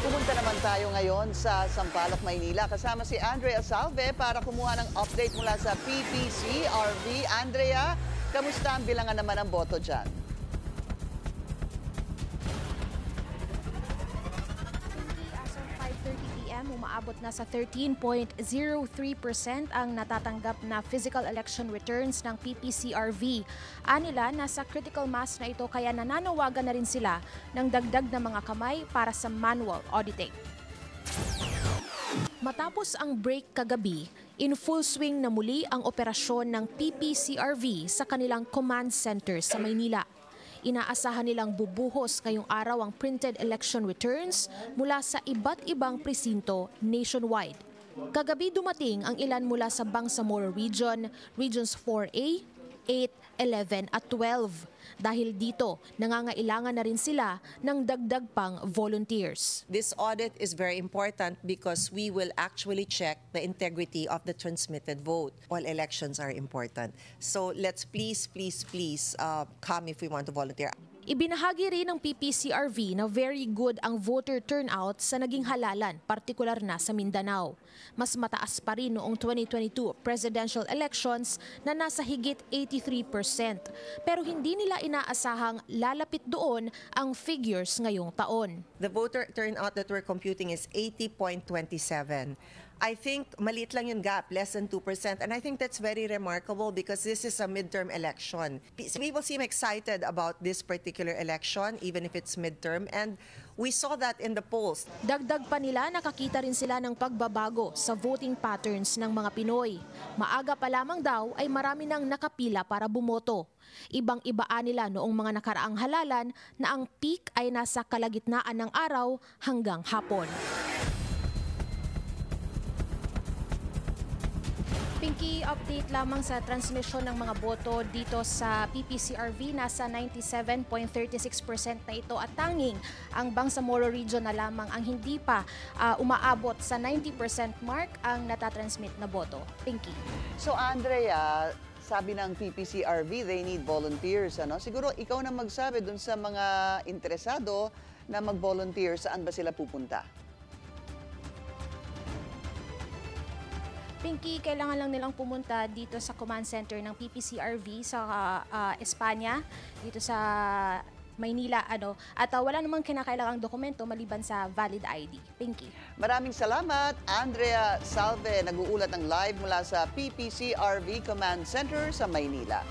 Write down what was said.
Pumunta naman tayo ngayon sa Sampaloc, Maynila. Kasama si Andrea Salve para kumuha ng update mula sa PPCRV. Andrea, kamusta ang bilangan naman ng boto dyan? As of 5:30 p.m., umaabot na sa 13.03% ang natatanggap na physical election returns ng PPCRV. Anila, nasa critical mass na ito kaya nananawagan na rin sila ng dagdag na mga kamay para sa manual auditing. Matapos ang break kagabi, in full swing na muli ang operasyon ng PPCRV sa kanilang command center sa Maynila. Inaasahan nilang bubuhos ngayong araw ang printed election returns mula sa iba't ibang presinto nationwide. Kagabi dumating ang ilan mula sa Bangsamoro Region, Regions 4A, 8, 11 at 12. Dahil dito, nangangailangan na rin sila ng dagdag pang volunteers. This audit is very important because we will actually check the integrity of the transmitted vote. All elections are important. So let's please come if we want to volunteer. Ibinahagi rin ng PPCRV na very good ang voter turnout sa naging halalan, partikular na sa Mindanao. Mas mataas pa rin noong 2022 presidential elections na nasa higit 83%. Pero hindi nila inaasahang lalapit doon ang figures ngayong taon. The voter turnout that we're computing is 80.27. I think maliit lang yung gap, less than 2%. And I think that's very remarkable because this is a midterm election. People seem excited about this particular election, even if it's midterm. And we saw that in the polls. Dagdag pa nila, nakakita rin sila ng pagbabago sa voting patterns ng mga Pinoy. Maaga pa lamang daw ay marami nang nakapila para bumoto. Ibang-ibaan nila noong mga nakaraang halalan na ang peak ay nasa kalagitnaan ng araw hanggang hapon. Pinky, update lamang sa transmission ng mga boto dito sa PPCRV. Nasa 97.36% na ito at tanging ang Bangsamoro Region na lamang ang hindi pa umaabot sa 90% mark ang natatransmit na boto. Pinky. So Andrea, sabi ng PPCRV, they need volunteers. Siguro ikaw na magsabi dun sa mga interesado na mag-volunteer, saan ba sila pupunta? Pinky, kailangan lang nilang pumunta dito sa command center ng PPCRV sa Espanya, dito sa Maynila, at wala namang kinakailangang dokumento maliban sa valid ID. Pinky. Maraming salamat, Andrea Salve, nag-uulat ng live mula sa PPCRV Command Center sa Maynila.